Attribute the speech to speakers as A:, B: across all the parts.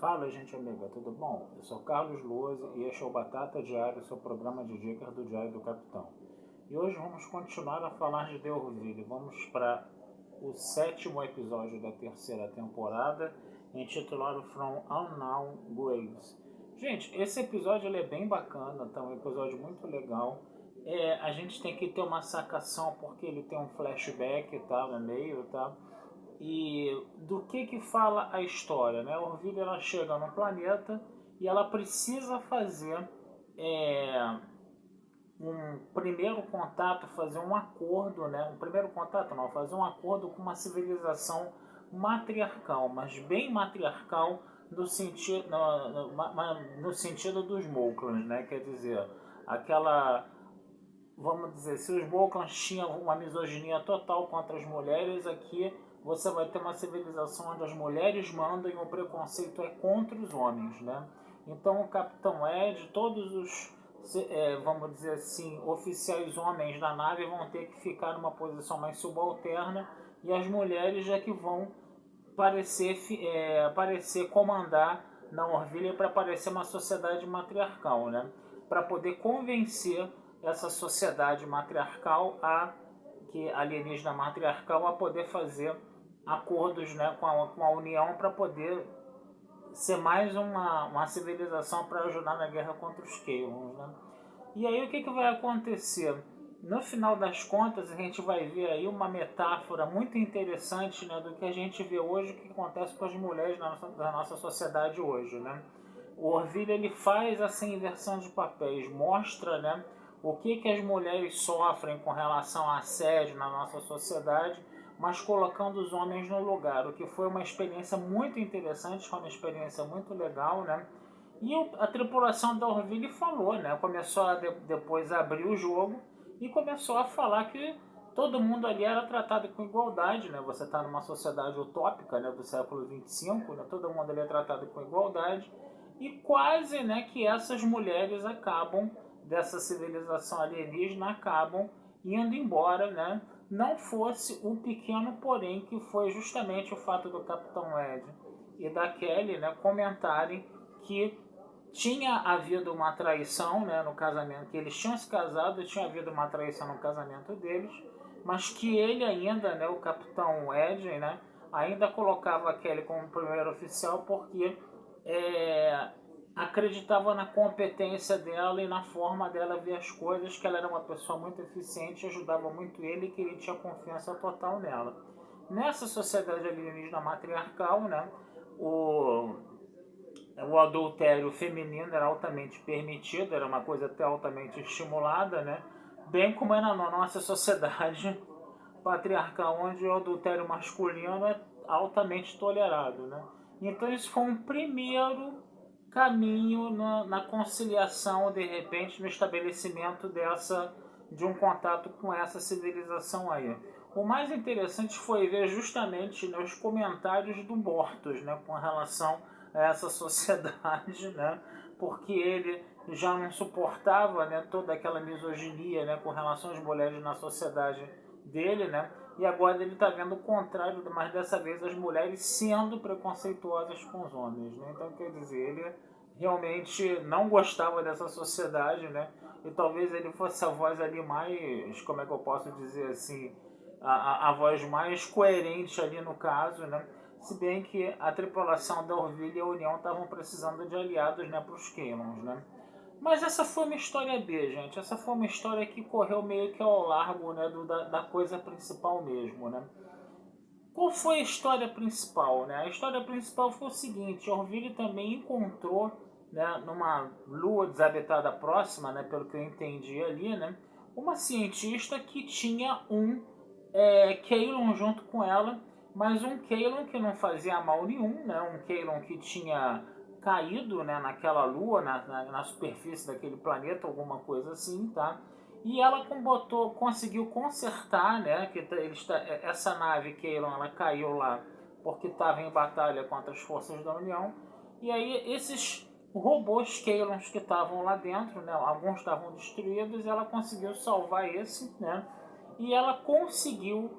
A: Fala, gente amiga, tudo bom? Eu sou Carlos Luoz e este é o Batata Diário, seu programa de dicas do Diário do Capitão. E hoje vamos continuar a falar de The Orville. Vamos para o sétimo episódio da terceira temporada, intitulado From Unknown Graves. Gente, esse episódio ele é bem bacana, tá? Um episódio muito legal. A gente tem que ter uma sacação porque ele tem um flashback, tá? No meio, tá? E do que fala a história, né? A Orville ela chega no planeta e ela precisa fazer um primeiro contato, fazer um acordo, né? Um primeiro contato não, fazer um acordo com uma civilização matriarcal, mas bem matriarcal no sentido, no sentido dos Moclans, né? Quer dizer, aquela, vamos dizer, se os Balkans tinham uma misoginia total contra as mulheres, aqui você vai ter uma civilização onde as mulheres mandam e o preconceito é contra os homens, né? Então o Capitão Ed, todos os, vamos dizer assim, oficiais homens da nave vão ter que ficar numa posição mais subalterna e as mulheres é que vão parecer comandar na Orville para parecer uma sociedade matriarcal, né? Para poder convencer essa sociedade matriarcal que alienígena matriarcal a poder fazer acordos, né, com a União para poder ser mais uma civilização para ajudar na guerra contra os Kaelons, né? E aí o que vai acontecer? No final das contas, a gente vai ver aí uma metáfora muito interessante, né, do que a gente vê hoje, o que acontece com as mulheres na nossa sociedade hoje, né? O Orville ele faz essa inversão de papéis, mostra, né, o que as mulheres sofrem com relação a assédio na nossa sociedade, mas colocando os homens no lugar, o que foi uma experiência muito interessante, foi uma experiência muito legal, né? E a tripulação da Orville falou, né? Começou a depois a abrir o jogo e começou a falar que todo mundo ali era tratado com igualdade, né? Você está numa sociedade utópica, né, do século 25, né? Todo mundo ali é tratado com igualdade e quase, né, que essas mulheres acabam dessa civilização alienígena acabam indo embora, né? Não fosse um pequeno porém que foi justamente o fato do Capitão Ed e da Kelly, né, comentarem que tinha havido uma traição, né, no casamento, que eles tinham se casado, tinha havido uma traição no casamento deles, mas que ele ainda, né, o Capitão Ed, né, ainda colocava a Kelly como primeiro oficial porque acreditava na competência dela e na forma dela ver as coisas, que ela era uma pessoa muito eficiente, ajudava muito ele e que ele tinha confiança total nela. Nessa sociedade alienígena matriarcal, né, o adultério feminino era altamente permitido, era uma coisa até altamente estimulada, né? Bem como é na nossa sociedade patriarcal, onde o adultério masculino é altamente tolerado, né? Então isso foi um primeiro caminho na conciliação, de repente, no estabelecimento de um contato com essa civilização aí. O mais interessante foi ver justamente, né, os comentários do Mortos, né, com relação a essa sociedade, né, porque ele já não suportava, né, toda aquela misoginia, né, com relação às mulheres na sociedade dele, né, e agora ele está vendo o contrário, mas dessa vez as mulheres sendo preconceituosas com os homens, né? Então, quer dizer, ele realmente não gostava dessa sociedade, né? E talvez ele fosse a voz ali mais, como é que eu posso dizer assim, a voz mais coerente ali no caso, né? Se bem que a tripulação da Orville e a União estavam precisando de aliados, né, para os Kaelons, né? Mas essa foi uma história B, gente. Essa foi uma história que correu meio que ao largo, né, da coisa principal mesmo, né? Qual foi a história principal, né? A história principal foi o seguinte: Orville também encontrou, né, numa lua desabitada próxima, né, pelo que eu entendi ali, né, uma cientista que tinha um Kaelon junto com ela, mas um Kaelon que não fazia mal nenhum, né, um Kaelon que tinha caído, né, naquela lua, na superfície daquele planeta, alguma coisa assim, tá? E ela conseguiu consertar, né, que essa nave Kaelon ela caiu lá porque estava em batalha contra as forças da União. E aí esses robôs Kaelons que estavam lá dentro, né, alguns estavam destruídos, ela conseguiu salvar esse, né, e ela conseguiu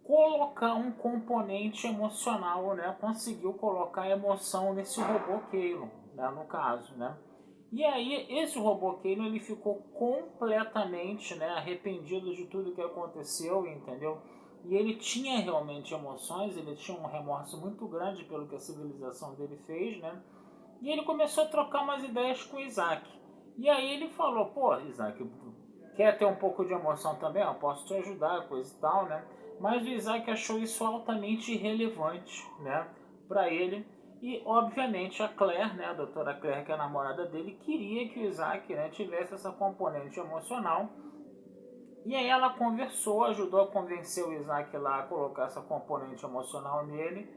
A: colocar um componente emocional, né? Conseguiu colocar emoção nesse robô Keylon, né? No caso, né? E aí esse robô Keylon ele ficou completamente, né, arrependido de tudo que aconteceu, entendeu? E ele tinha realmente emoções, ele tinha um remorso muito grande pelo que a civilização dele fez, né? E ele começou a trocar umas ideias com o Isaac. E aí ele falou, pô, Isaac, quer ter um pouco de emoção também? Eu posso te ajudar, coisa e tal, né? Mas o Isaac achou isso altamente irrelevante, né, para ele. E, obviamente, a Claire, né, a doutora Claire, que é a namorada dele, queria que o Isaac, né, tivesse essa componente emocional. E aí ela conversou, ajudou a convencer o Isaac lá a colocar essa componente emocional nele.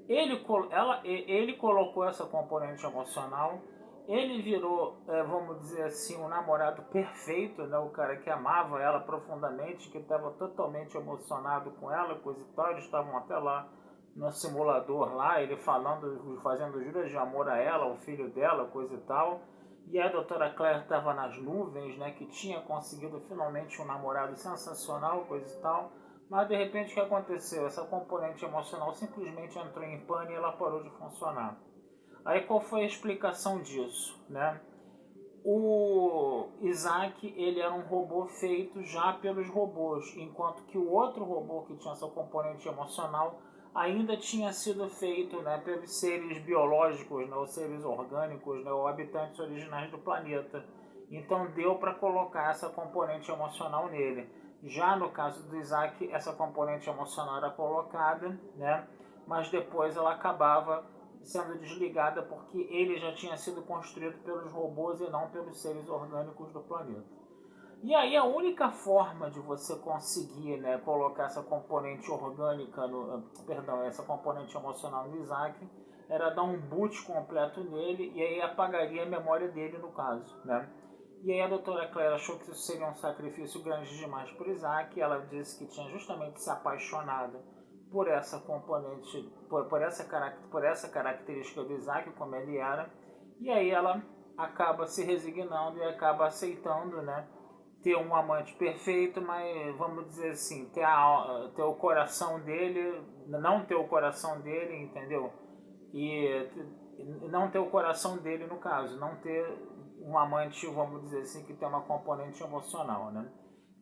A: Ele colocou essa componente emocional. Ele virou, vamos dizer assim, um namorado perfeito, né? O cara que amava ela profundamente, que estava totalmente emocionado com ela, coisa e tal. Eles estavam até lá no simulador lá, ele falando, fazendo juras de amor a ela, ao filho dela, coisa e tal. E a doutora Claire estava nas nuvens, né? Que tinha conseguido finalmente um namorado sensacional, coisa e tal. Mas de repente o que aconteceu? Essa componente emocional simplesmente entrou em pane e ela parou de funcionar. Aí qual foi a explicação disso, né? O Isaac ele era um robô feito já pelos robôs, enquanto que o outro robô que tinha essa componente emocional ainda tinha sido feito, né, pelos seres biológicos, né, os seres orgânicos, né, ou habitantes originais do planeta. Então deu para colocar essa componente emocional nele. Já no caso do Isaac, essa componente emocional era colocada, né, mas depois ela acabava sendo desligada porque ele já tinha sido construído pelos robôs e não pelos seres orgânicos do planeta. E aí a única forma de você conseguir, né, colocar essa componente orgânica, essa componente emocional no Isaac, era dar um boot completo nele e aí apagaria a memória dele no caso, né? E aí a doutora Claire achou que isso seria um sacrifício grande demais para o Isaac. Ela disse que tinha justamente se apaixonado por essa componente, por essa característica do Isaac, como ele era. E aí ela acaba se resignando e acaba aceitando, né, ter um amante perfeito, mas vamos dizer assim, ter o coração dele, não ter o coração dele, entendeu? E não ter o coração dele no caso, não ter um amante, vamos dizer assim, que tem uma componente emocional, né?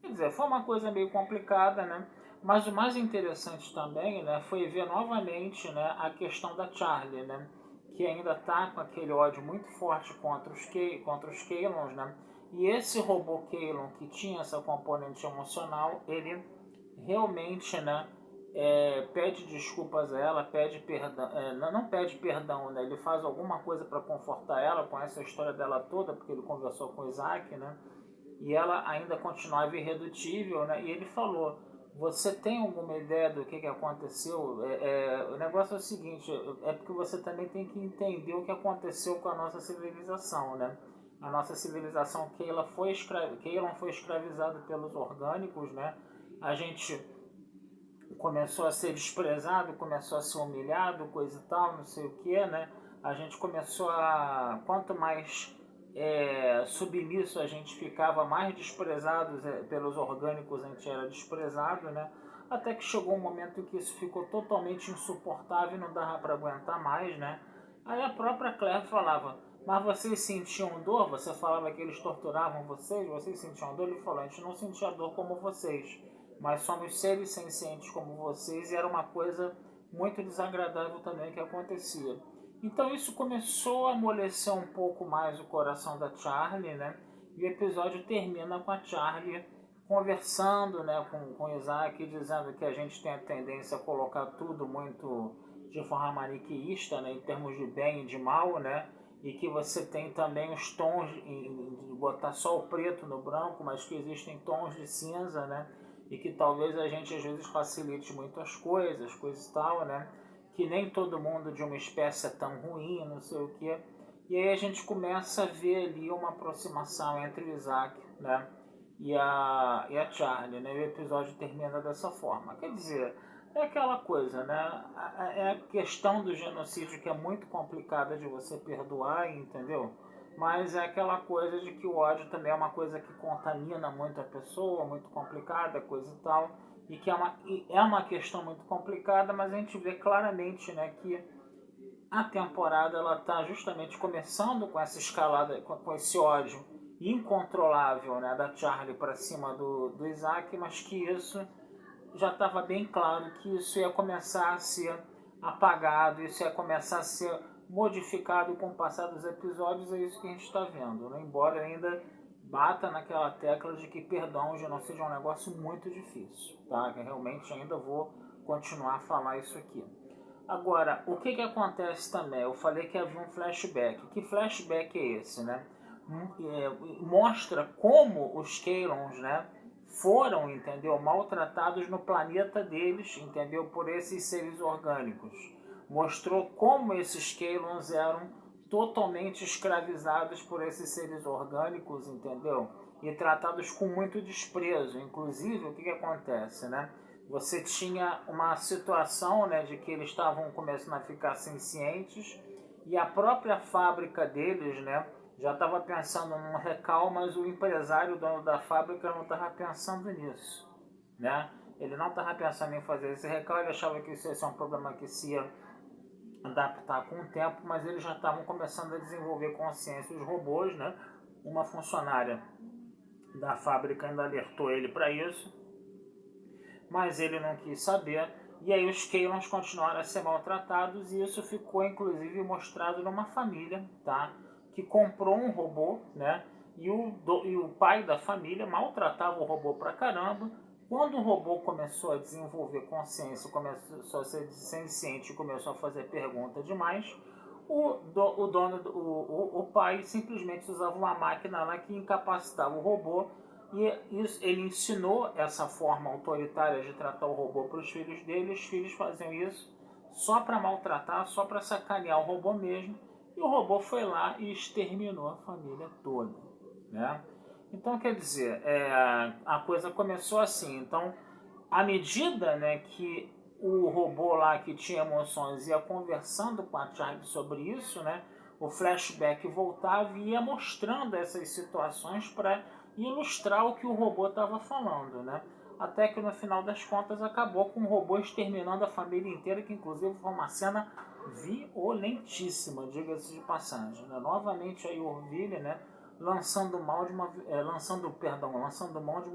A: Quer dizer, foi uma coisa meio complicada, né? Mas o mais interessante também, né, foi ver novamente, né, a questão da Charlie, né? Que ainda está com aquele ódio muito forte contra os Keylons, né? E esse robô Keylon que tinha essa componente emocional, ele realmente, né, pede desculpas a ela, pede perdão, não pede perdão, né? Ele faz alguma coisa para confortar ela com essa história dela toda, porque ele conversou com o Isaac, né? E ela ainda continuava irredutível, né? E ele falou: você tem alguma ideia do que aconteceu? O negócio é o seguinte, é porque você também tem que entender o que aconteceu com a nossa civilização, né? A nossa civilização, Keylon foi escravizado pelos orgânicos, né? A gente começou a ser desprezado, começou a ser humilhado, coisa e tal, não sei o que, né? A gente começou a... Quanto mais submisso a gente ficava, mais desprezado pelos orgânicos a gente era desprezado, né? Até que chegou um momento em que isso ficou totalmente insuportável e não dava para aguentar mais, né? Aí a própria Claire falava: mas vocês sentiam dor? Você falava que eles torturavam vocês sentiam dor? Ele falou: a gente não sentia dor como vocês, mas somos seres sencientes como vocês, e era uma coisa muito desagradável também que acontecia. Então isso começou a amolecer um pouco mais o coração da Charlie, né? E o episódio termina com a Charlie conversando, né, com o Isaac, dizendo que a gente tem a tendência a colocar tudo muito de forma maniqueísta, né, em termos de bem e de mal, né? E que você tem também os tons, de botar só o preto no branco, mas que existem tons de cinza, né? E que talvez a gente às vezes facilite muito as coisas, coisa e tal, né? Que nem todo mundo de uma espécie é tão ruim, não sei o que. E aí a gente começa a ver ali uma aproximação entre o Isaac, né, e a Charlie, né? E o episódio termina dessa forma. Quer dizer, é aquela coisa, né? É a questão do genocídio que é muito complicada de você perdoar, entendeu? Mas é aquela coisa de que o ódio também é uma coisa que contamina muito a pessoa, muito complicada, coisa e tal. e que é uma questão muito complicada, mas a gente vê claramente, né, que a temporada ela está justamente começando com essa escalada, com esse ódio incontrolável, né, da Charlie para cima do Isaac, mas que isso já estava bem claro que isso ia começar a ser apagado, isso ia começar a ser modificado com o passar dos episódios, é isso que a gente está vendo, né? Embora ainda bata naquela tecla de que perdão, genocídio é um negócio muito difícil, tá? Que realmente ainda vou continuar a falar isso aqui. Agora, o que acontece também? Eu falei que havia um flashback. Que flashback é esse, né? Mostra como os Kaylons, né, foram, entendeu, maltratados no planeta deles, entendeu, por esses seres orgânicos. Mostrou como esses Kaylons eram totalmente escravizados por esses seres orgânicos, entendeu? E tratados com muito desprezo. Inclusive, o que acontece, né? Você tinha uma situação, né, de que eles estavam começando a ficar sencientes e a própria fábrica deles, né, já estava pensando num recal, mas o empresário, o dono da fábrica, não estava pensando nisso, né? Ele não estava pensando em fazer esse recal, ele achava que isso ia ser um problema que se ia adaptar com o tempo, mas eles já estavam começando a desenvolver consciência. Os robôs, né? Uma funcionária da fábrica ainda alertou ele para isso, mas ele não quis saber. E aí os Kaylons continuaram a ser maltratados e isso ficou inclusive mostrado numa família, tá? Que comprou um robô, né? E o pai da família maltratava o robô pra caramba. Quando o robô começou a desenvolver consciência, começou a ser senciente e começou a fazer pergunta demais, o pai simplesmente usava uma máquina lá que incapacitava o robô e ele ensinou essa forma autoritária de tratar o robô para os filhos dele. Os filhos faziam isso só para maltratar, só para sacanear o robô mesmo. E o robô foi lá e exterminou a família toda, né? Então, quer dizer, a coisa começou assim. Então, à medida, né, que o robô lá que tinha emoções ia conversando com a Charlie sobre isso, né, o flashback voltava e ia mostrando essas situações para ilustrar o que o robô estava falando, né? Até que no final das contas acabou com o robô exterminando a família inteira, que inclusive foi uma cena violentíssima, diga-se de passagem, né? Novamente aí o Orville, né, lançando mão de uma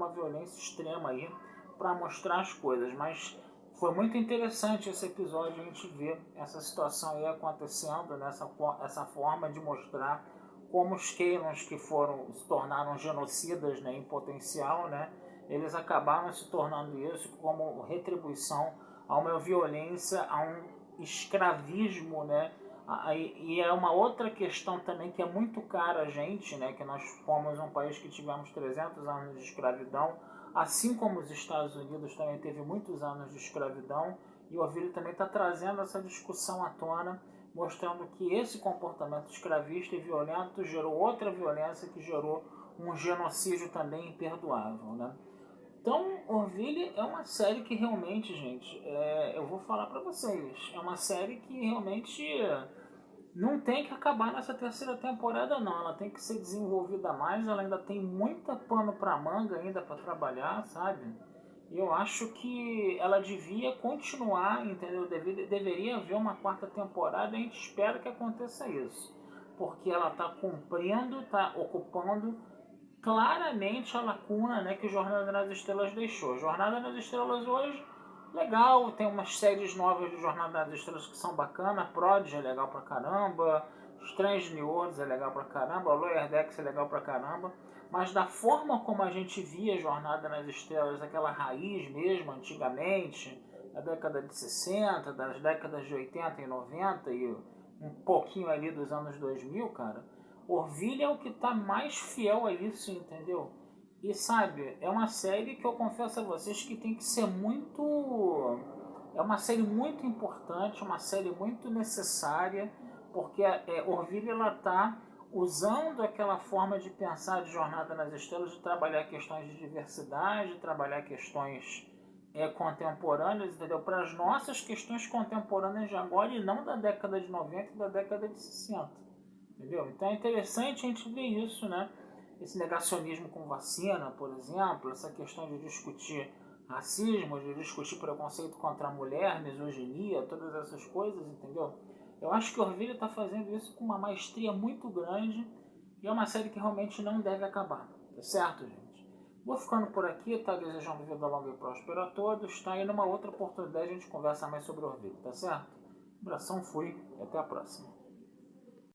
A: violência extrema aí para mostrar as coisas, mas foi muito interessante esse episódio, a gente ver essa situação aí acontecendo, nessa essa forma de mostrar como os Kaylons que se tornaram genocidas, né, em potencial, né, eles acabaram se tornando isso como retribuição a uma violência, a um escravismo, né, e é uma outra questão também que é muito cara a gente, né, que nós fomos um país que tivemos 300 anos de escravidão, assim como os Estados Unidos também teve muitos anos de escravidão, e o Orville também está trazendo essa discussão à tona, mostrando que esse comportamento escravista e violento gerou outra violência que gerou um genocídio também imperdoável, né? Então, Orville é uma série que realmente, gente, eu vou falar pra vocês, é uma série que realmente não tem que acabar nessa terceira temporada, não. Ela tem que ser desenvolvida mais, ela ainda tem muita pano pra manga ainda para trabalhar, sabe? E eu acho que ela devia continuar, entendeu? Deveria haver uma quarta temporada e a gente espera que aconteça isso. Porque ela está cumprindo, está ocupando claramente a lacuna, né, que Jornada nas Estrelas deixou. Jornada nas Estrelas hoje, legal, tem umas séries novas de Jornada nas Estrelas que são bacanas, Prodigy é legal pra caramba, Strange New Worlds é legal pra caramba, Lower Decks é legal pra caramba, mas da forma como a gente via Jornada nas Estrelas, aquela raiz mesmo, antigamente, da década de 60, das décadas de 80 e 90 e um pouquinho ali dos anos 2000, cara, Orville é o que está mais fiel a isso, entendeu? E sabe, é uma série que eu confesso a vocês que tem que ser muito... É uma série muito importante, uma série muito necessária, porque Orville ela está usando aquela forma de pensar de Jornada nas Estrelas, de trabalhar questões de diversidade, de trabalhar questões contemporâneas, entendeu? Para as nossas questões contemporâneas de agora e não da década de 90 e da década de 60. Entendeu? Então é interessante a gente ver isso, né? Esse negacionismo com vacina, por exemplo, essa questão de discutir racismo, de discutir preconceito contra a mulher, misoginia, todas essas coisas, entendeu? Eu acho que Orville está fazendo isso com uma maestria muito grande e é uma série que realmente não deve acabar, tá certo, gente? Vou ficando por aqui, tá? Desejando vida longa e próspera a todos, tá? E numa outra oportunidade a gente conversa mais sobre Orville, tá certo? Abração, fui e até a próxima.